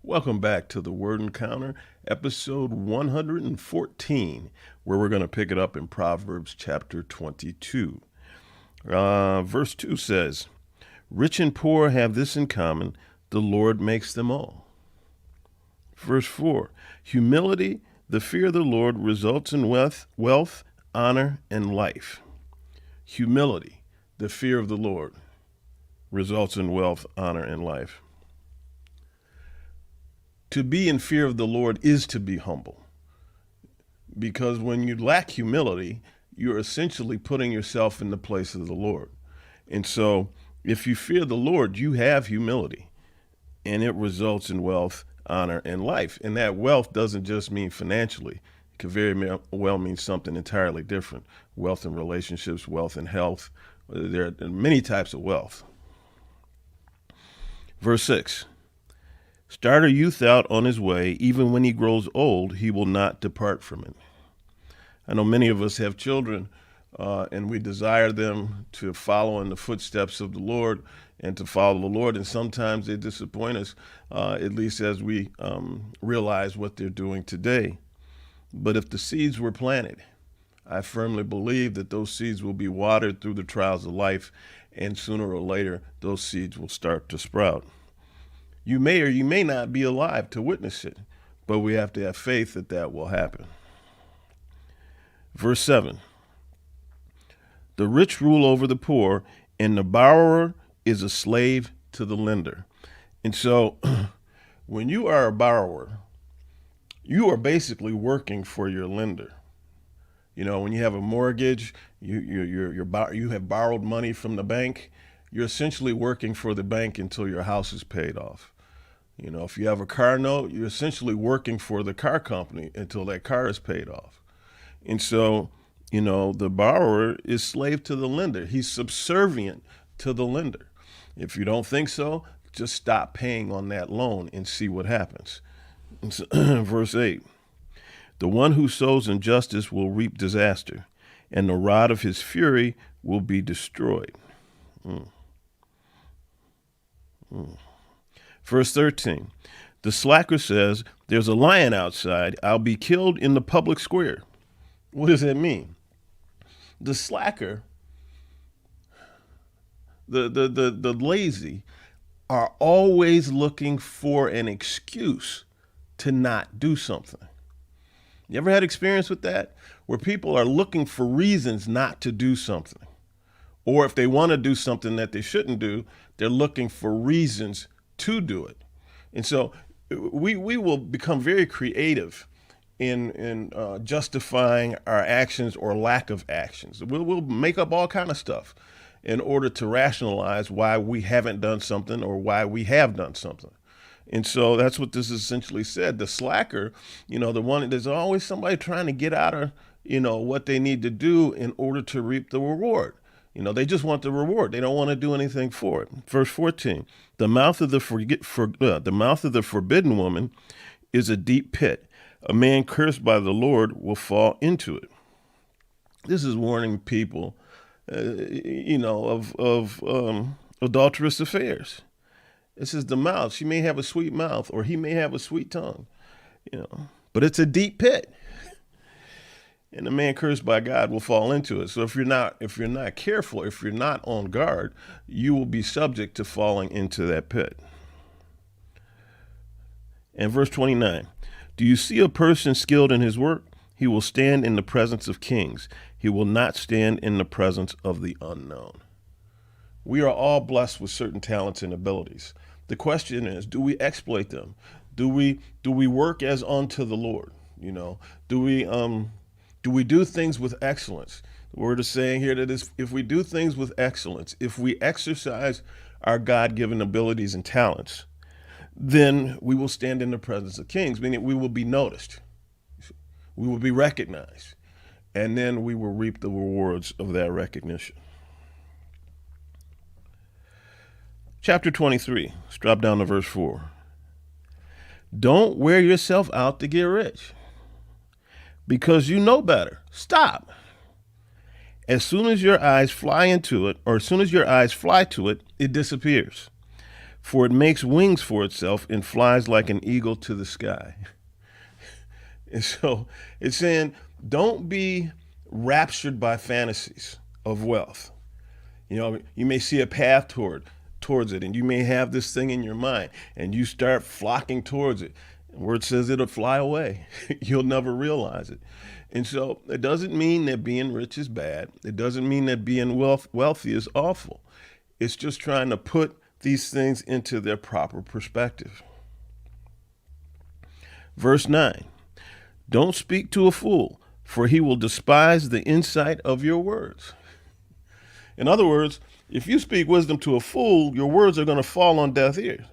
Welcome back to the Word Encounter, episode 114, where we're going to pick it up in Proverbs chapter 22. Verse 2 says, "Rich and poor have this in common, the Lord makes them all." Verse 4, "Humility, the fear of the Lord, results in wealth, honor, and life." Humility, the fear of the Lord, results in wealth, honor, and life. To be in fear of the Lord is to be humble, because when you lack humility, you're essentially putting yourself in the place of the Lord. And so if you fear the Lord, you have humility, and it results in wealth, honor, and life. And that wealth doesn't just mean financially. It could very well mean something entirely different. Wealth in relationships, wealth in health. There are many types of wealth. Verse 6, "Start a youth out on his way, even when he grows old, he will not depart from it." I know many of us have children, and we desire them to follow in the footsteps of the Lord and to follow the Lord. And sometimes they disappoint us, at least as we realize what they're doing today. But if the seeds were planted, I firmly believe that those seeds will be watered through the trials of life, and sooner or later, those seeds will start to sprout. You may or you may not be alive to witness it, but we have to have faith that that will happen. Verse 7, "The rich rule over the poor, and the borrower is a slave to the lender." And so when you are a borrower, you are basically working for your lender. You know, when you have a mortgage, you have borrowed money from the bank, you're essentially working for the bank until your house is paid off. You know, if you have a car note, you're essentially working for the car company until that car is paid off. And so, you know, the borrower is slave to the lender. He's subservient to the lender. If you don't think so, just stop paying on that loan and see what happens. So, verse 8, "The one who sows injustice will reap disaster, and the rod of his fury will be destroyed." Verse 13, "The slacker says, 'There's a lion outside. I'll be killed in the public square.'" What does that mean? The slacker, the lazy, are always looking for an excuse to not do something. You ever had experience with that? Where people are looking for reasons not to do something. Or if they want to do something that they shouldn't do, they're looking for reasons to do it. And so we will become very creative in justifying our actions or lack of actions. We'll make up all kind of stuff in order to rationalize why we haven't done something or why we have done something. And so that's what this essentially said. The slacker, you know, the one, there's always somebody trying to get out of, you know, what they need to do in order to reap the reward. You know, they just want the reward. They don't want to do anything for it. Verse 14, the mouth of the forbidden woman is a deep pit. A man cursed by the Lord will fall into it. This is warning people, of adulterous affairs. It says the mouth, she may have a sweet mouth or he may have a sweet tongue, but it's a deep pit. And the man cursed by God will fall into it. So if you're not careful, if you're not on guard, you will be subject to falling into that pit. And verse 29, "Do you see a person skilled in his work? He will stand in the presence of kings. He will not stand in the presence of the unknown." We are all blessed with certain talents and abilities. The question is, do we exploit them? Do we work as unto the Lord? Do we do things with excellence? The word is saying here that if we do things with excellence, if we exercise our God-given abilities and talents, then we will stand in the presence of kings, meaning we will be noticed. We will be recognized. And then we will reap the rewards of that recognition. Chapter 23, let's drop down to verse 4. "Don't wear yourself out to get rich, because you know better. Stop. As soon as your eyes fly to it, it disappears. for it makes wings for itself and flies like an eagle to the sky. And so it's saying, don't be raptured by fantasies of wealth. You know, you may see a path towards it, and you may have this thing in your mind, and you start flocking towards it. Where it says it'll fly away, you'll never realize it. And so it doesn't mean that being rich is bad. It doesn't mean that being wealthy is awful. It's just trying to put these things into their proper perspective. Verse 9, don't speak to a fool, for he will despise the insight of your words. In other words, if you speak wisdom to a fool, your words are going to fall on deaf ears.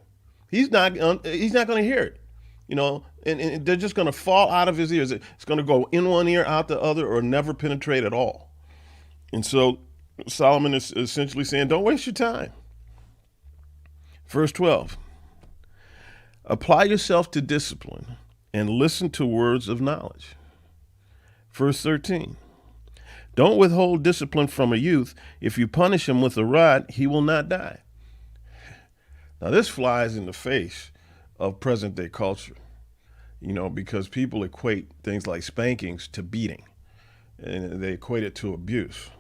He's not going to hear it, you know, and they're just going to fall out of his ears. It's going to go in one ear, out the other, or never penetrate at all. And so Solomon is essentially saying, don't waste your time. Verse 12, apply yourself to discipline and listen to words of knowledge. Verse 13, don't withhold discipline from a youth. If you punish him with a rod, he will not die. Now, this flies in the face of present day culture, you know, because people equate things like spankings to beating, and they equate it to abuse.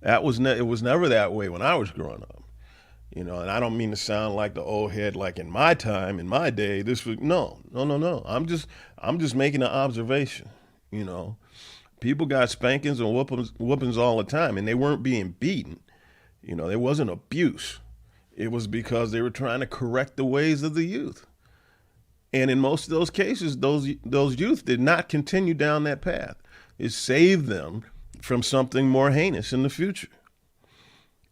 It was never that way when I was growing up, you know, and I don't mean to sound like the old head, like in my time, in my day, this was, no. I'm just making an observation, you know. People got spankings and whoopings all the time, and they weren't being beaten. You know, there wasn't abuse. It was because they were trying to correct the ways of the youth. And in most of those cases, those youth did not continue down that path. It saved them from something more heinous in the future.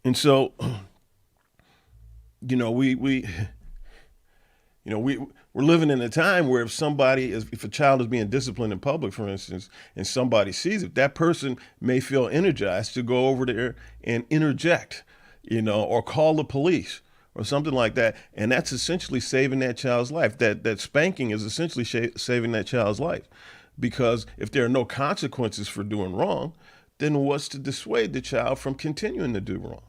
And so, you know, we're living in a time where if a child is being disciplined in public, for instance, and somebody sees it, that person may feel energized to go over there and interject, you know, or call the police or something like that. And that's essentially saving that child's life. That spanking is essentially saving that child's life, because if there are no consequences for doing wrong, then what's to dissuade the child from continuing to do wrong?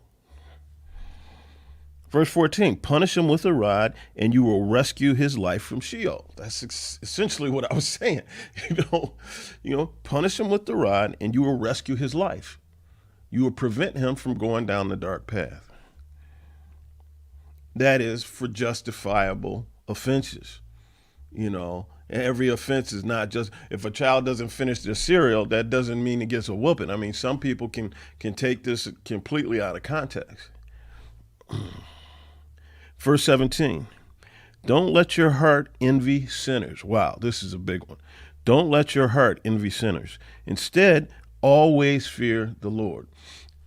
Verse 14, punish him with a rod and you will rescue his life from Sheol. That's essentially what I was saying. You know, punish him with the rod and you will rescue his life. You will prevent him from going down the dark path. That is for justifiable offenses. You know, every offense is not just, if a child doesn't finish their cereal, that doesn't mean he gets a whooping. I mean, some people can take this completely out of context. Verse 17, don't let your heart envy sinners. Wow, this is a big one. Don't let your heart envy sinners. Instead, always fear the Lord.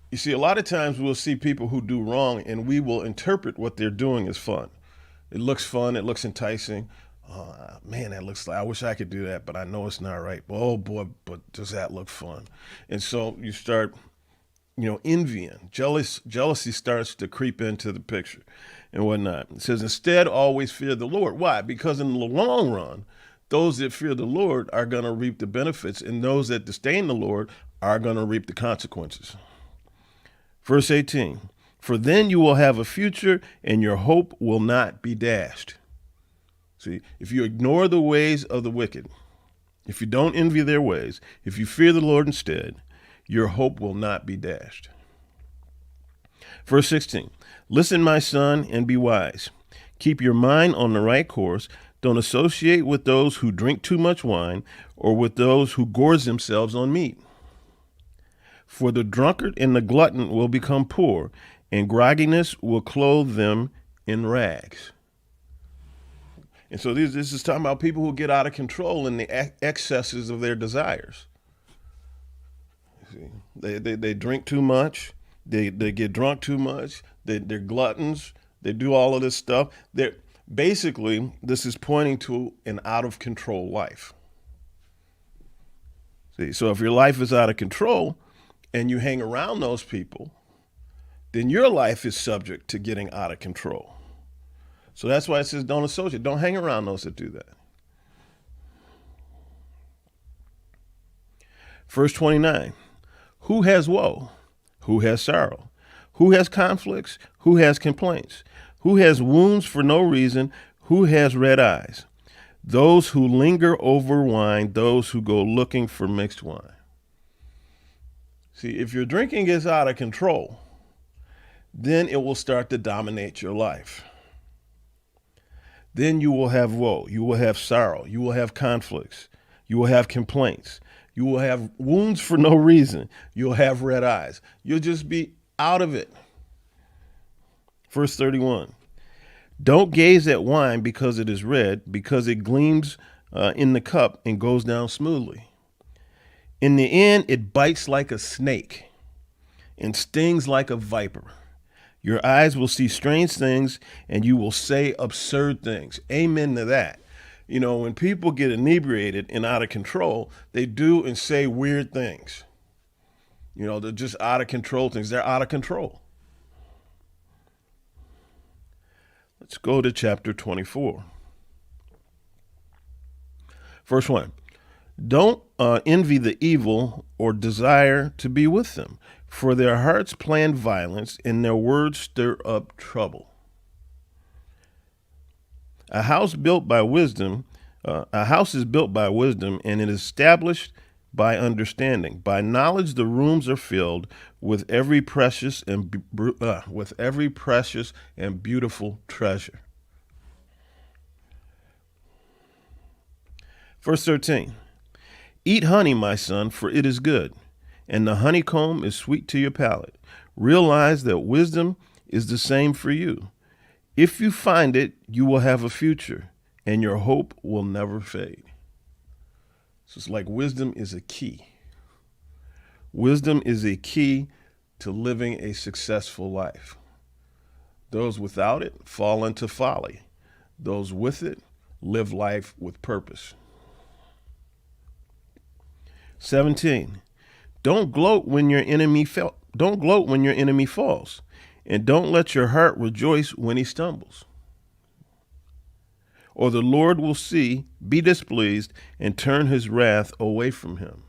You see, a lot of times we'll see people who do wrong and we will interpret what they're doing as fun. It looks fun. It looks enticing. Man, that looks like, I wish I could do that, but I know it's not right. Oh boy, but does that look fun? And so you start, you know, envying. Jealousy starts to creep into the picture and whatnot. It says, instead, always fear the Lord. Why? Because in the long run, those that fear the Lord are going to reap the benefits, and those that disdain the Lord are going to reap the consequences. Verse 18, for then you will have a future and your hope will not be dashed. See, if you ignore the ways of the wicked, if you don't envy their ways, if you fear the Lord instead, your hope will not be dashed. Verse 16, listen, my son, and be wise. Keep your mind on the right course. Don't associate with those who drink too much wine or with those who gorge themselves on meat. For the drunkard and the glutton will become poor, and grogginess will clothe them in rags. And so this is talking about people who get out of control in the excesses of their desires. See, they drink too much. They get drunk too much. They're gluttons. They do all of this stuff. Basically, this is pointing to an out of control life. See, so if your life is out of control and you hang around those people, then your life is subject to getting out of control. So that's why it says don't associate. Don't hang around those that do that. Verse 29, who has woe? Who has sorrow? Who has conflicts? Who has complaints? Who has wounds for no reason? Who has red eyes? Those who linger over wine, those who go looking for mixed wine. See, if your drinking gets out of control, then it will start to dominate your life. Then you will have woe, you will have sorrow, you will have conflicts, you will have complaints, you will have wounds for no reason, you'll have red eyes. You'll just be out of it. Verse 31. Don't gaze at wine because it is red, because it gleams in the cup and goes down smoothly. In the end, it bites like a snake and stings like a viper. Your eyes will see strange things and you will say absurd things. Amen to that. You know, when people get inebriated and out of control, they do and say weird things. You know, they're just out of control things. They're out of control. Let's go to chapter 24. Verse 1. Don't envy the evil or desire to be with them, for their hearts plan violence and their words stir up trouble. A house is built by wisdom, and it is established by understanding. By knowledge, the rooms are filled with every precious and beautiful treasure. Verse 13. Eat honey, my son, for it is good, and the honeycomb is sweet to your palate. Realize that wisdom is the same for you. If you find it, you will have a future, and your hope will never fade. So it's like wisdom is a key. Wisdom is a key to living a successful life. Those without it fall into folly. Those with it live life with purpose. 17. Don't gloat when your enemy falls, and don't let your heart rejoice when he stumbles. Or the Lord will be displeased, and turn his wrath away from him.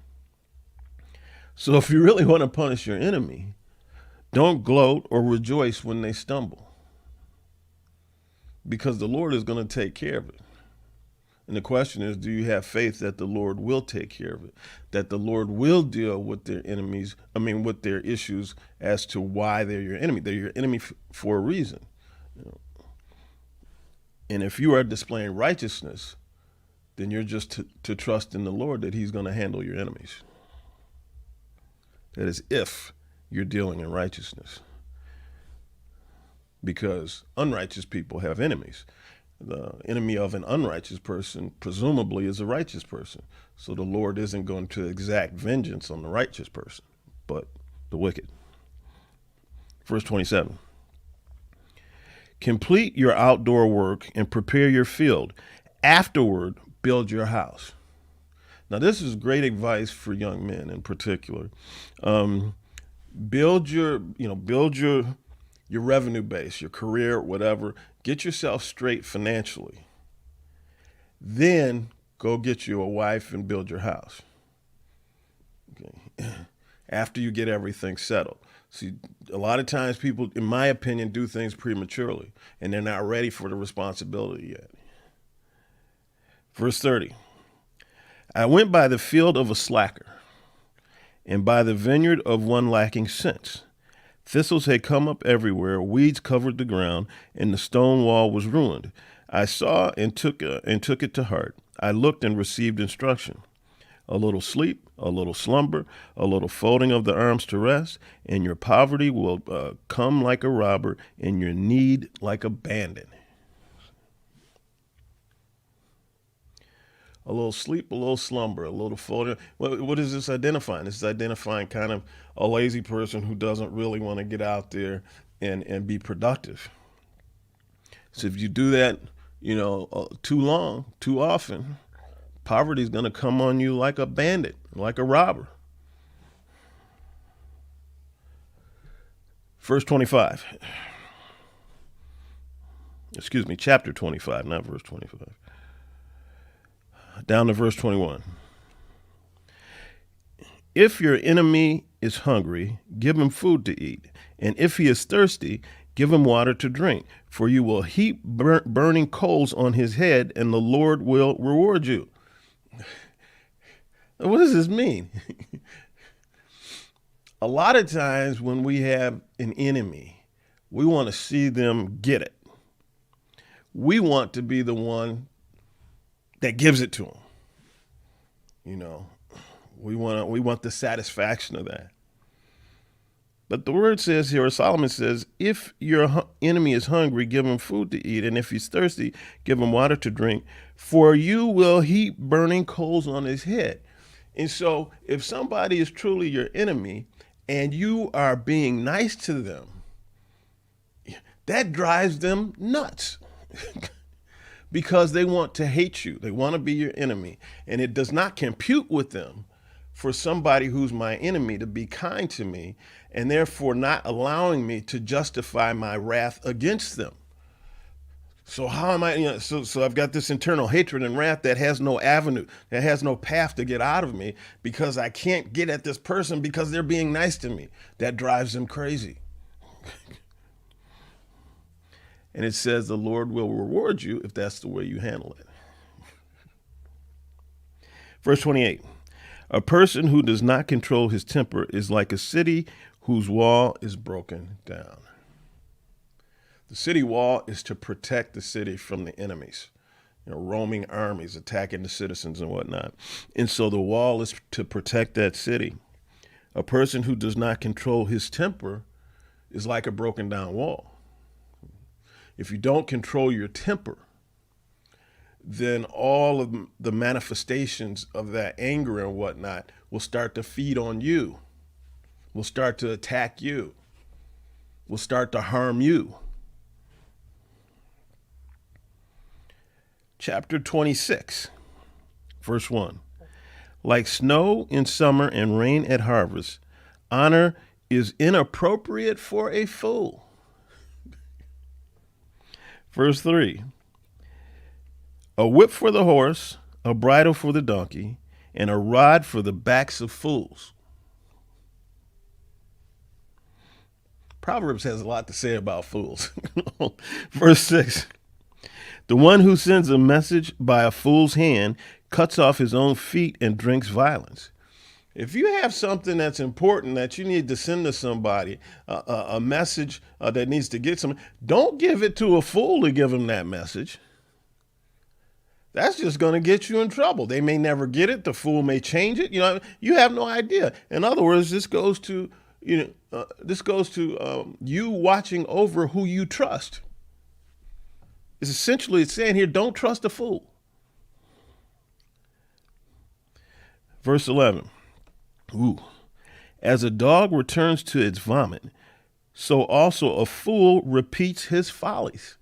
So if you really want to punish your enemy, don't gloat or rejoice when they stumble, because the Lord is going to take care of it. And the question is, do you have faith that the Lord will take care of it, that the Lord will deal with their enemies, with their issues as to why they're your enemy? They're your enemy for a reason. You know? And if you are displaying righteousness, then you're just to trust in the Lord that he's going to handle your enemies. That is if you're dealing in righteousness. Because unrighteous people have enemies. The enemy of an unrighteous person presumably is a righteous person. So the Lord isn't going to exact vengeance on the righteous person, but the wicked. Verse 27. Complete your outdoor work and prepare your field. Afterward, build your house. Now, this is great advice for young men in particular. Build your revenue base, your career, whatever. Get yourself straight financially. Then go get you a wife and build your house. Okay. After you get everything settled. See, a lot of times people, in my opinion, do things prematurely, and they're not ready for the responsibility yet. Verse 30. I went by the field of a slacker, and by the vineyard of one lacking sense. Thistles had come up everywhere, weeds covered the ground, and the stone wall was ruined. I saw and took it to heart. I looked and received instruction. A little sleep, a little slumber, a little folding of the arms to rest, and your poverty will come like a robber, and your need like a bandit. A little sleep, a little slumber, a little folding. What is this identifying? This is identifying kind of a lazy person who doesn't really want to get out there and be productive. So if you do that, too long, too often, poverty is going to come on you like a bandit, like a robber. Verse 25. Chapter 25, not verse 25. Down to verse 21. If your enemy is hungry, give him food to eat. And if he is thirsty, give him water to drink, for you will heap burning coals on his head, and the Lord will reward you. What does this mean? A lot of times when we have an enemy, we want to see them get it. We want to be the one that gives it to them. You know, we want the satisfaction of that. But the word says here, or Solomon says, if your enemy is hungry, give him food to eat. And if he's thirsty, give him water to drink, for you will heap burning coals on his head. And so if somebody is truly your enemy and you are being nice to them, that drives them nuts because they want to hate you. They want to be your enemy. And it does not compute with them for somebody who's my enemy to be kind to me, and therefore not allowing me to justify my wrath against them. So how am I, so I've got this internal hatred and wrath that has no avenue, that has no path to get out of me because I can't get at this person because they're being nice to me. That drives them crazy. And it says the Lord will reward you if that's the way you handle it. Verse 28, a person who does not control his temper is like a city whose wall is broken down. The city wall is to protect the city from the enemies, roaming armies attacking the citizens and whatnot. And so the wall is to protect that city. A person who does not control his temper is like a broken down wall. If you don't control your temper, then all of the manifestations of that anger and whatnot will start to feed on you, will start to attack you, will start to harm you. Chapter 26, verse 1. Like snow in summer and rain at harvest, honor is inappropriate for a fool. Verse 3. A whip for the horse, a bridle for the donkey, and a rod for the backs of fools. Proverbs has a lot to say about fools. Verse 6. The one who sends a message by a fool's hand cuts off his own feet and drinks violence. If you have something that's important that you need to send to somebody, a message that needs to get some, don't give it to a fool to give them that message. That's just going to get you in trouble. They may never get it. The fool may change it. You have no idea. In other words, this goes to you watching over who you trust. It's essentially saying here, don't trust a fool. Verse 11. Ooh. As a dog returns to its vomit, so also a fool repeats his follies.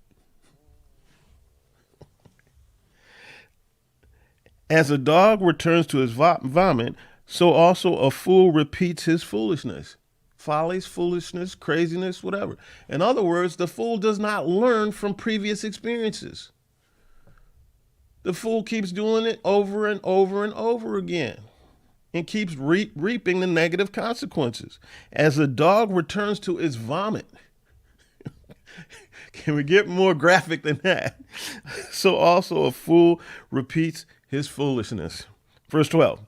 As a dog returns to his vomit, so also a fool repeats his foolishness. Follies, foolishness, craziness, whatever. In other words, the fool does not learn from previous experiences. The fool keeps doing it over and over and over again and keeps reaping the negative consequences. As a dog returns to its vomit. Can we get more graphic than that? So also a fool repeats his foolishness. Verse 12.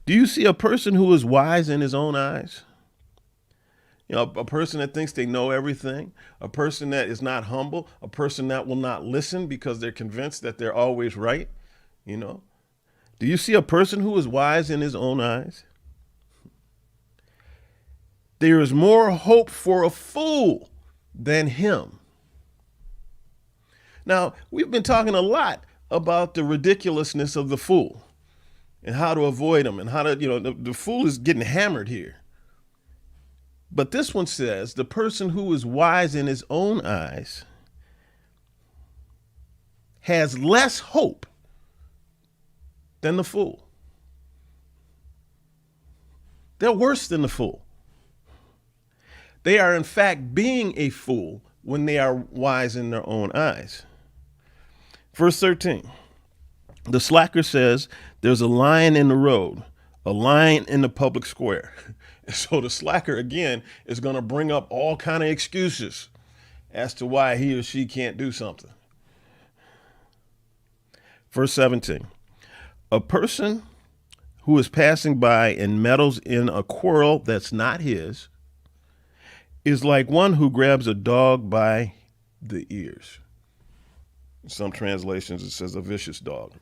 Do you see a person who is wise in his own eyes? A person that thinks they know everything, a person that is not humble, a person that will not listen because they're convinced that they're always right. Do you see a person who is wise in his own eyes? There is more hope for a fool than him. Now, we've been talking a lot about the ridiculousness of the fool and how to avoid him and how to, the fool is getting hammered here. But this one says the person who is wise in his own eyes has less hope than the fool. They're worse than the fool. They are, in fact, being a fool when they are wise in their own eyes. Verse 13, the slacker says, there's a lion in the road, a lion in the public square. So the slacker, again, is going to bring up all kind of excuses as to why he or she can't do something. Verse 17, a person who is passing by and meddles in a quarrel that's not his is like one who grabs a dog by the ears. In some translations, it says a vicious dog.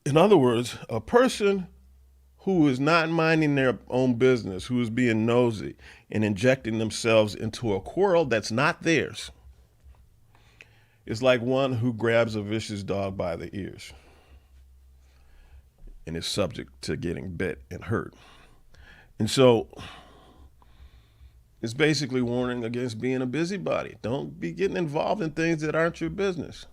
In other words, a person who is not minding their own business, who is being nosy and injecting themselves into a quarrel that's not theirs, is like one who grabs a vicious dog by the ears and is subject to getting bit and hurt. And so it's basically warning against being a busybody. Don't be getting involved in things that aren't your business.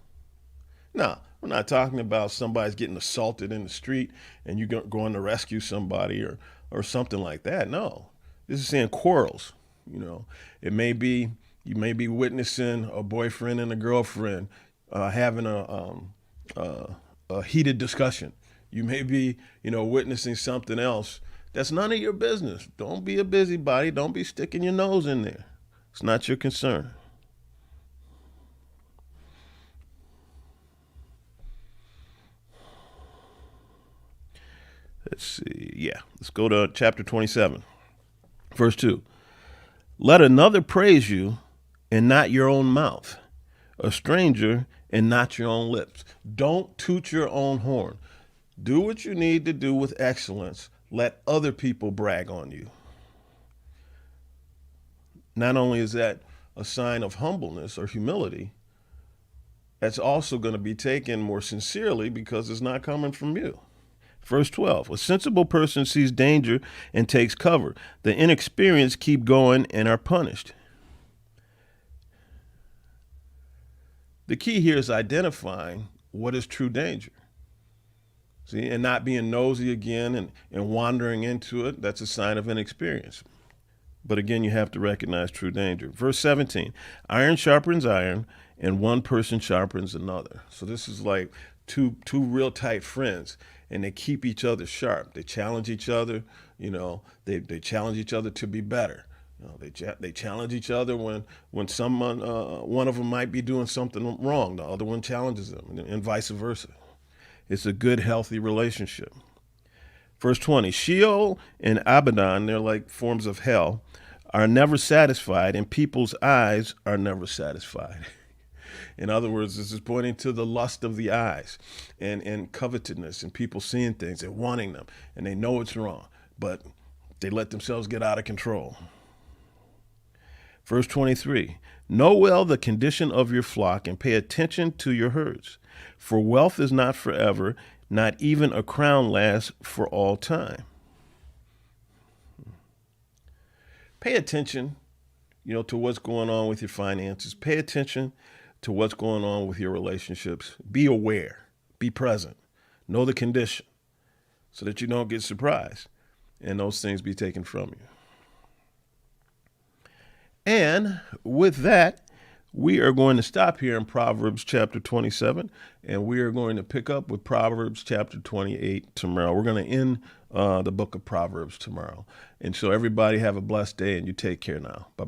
Now, we're not talking about somebody's getting assaulted in the street and you're going to rescue somebody or something like that. No, this is saying quarrels. You know, it may be, you may be witnessing a boyfriend and a girlfriend having a heated discussion. You may be, witnessing something else that's none of your business. Don't be a busybody. Don't be sticking your nose in there. It's not your concern. Let's see. Yeah, let's go to chapter 27, verse 2. Let another praise you and not your own mouth, a stranger and not your own lips. Don't toot your own horn. Do what you need to do with excellence. Let other people brag on you. Not only is that a sign of humbleness or humility, that's also going to be taken more sincerely because it's not coming from you. Verse 12, a sensible person sees danger and takes cover. The inexperienced keep going and are punished. The key here is identifying what is true danger. See, and not being nosy again and wandering into it. That's a sign of inexperience. But again, you have to recognize true danger. Verse 17, iron sharpens iron and one person sharpens another. So this is like two real tight friends, and they keep each other sharp. They challenge each other. They challenge each other to be better. They challenge each other when someone, one of them might be doing something wrong. The other one challenges them, and vice versa. It's a good, healthy relationship. Verse 20, Sheol and Abaddon, they're like forms of hell, are never satisfied, and people's eyes are never satisfied. In other words, this is pointing to the lust of the eyes and covetousness and people seeing things and wanting them, and they know it's wrong, but they let themselves get out of control. Verse 23, know well the condition of your flock and pay attention to your herds, for wealth is not forever, not even a crown lasts for all time. Pay attention, to what's going on with your finances. Pay attention to what's going on with your relationships. Be aware, be present, know the condition so that you don't get surprised and those things be taken from you. And with that, we are going to stop here in Proverbs chapter 27, and we are going to pick up with Proverbs chapter 28 tomorrow. We're going to end the book of Proverbs tomorrow. And so everybody have a blessed day, and you take care now. Bye-bye.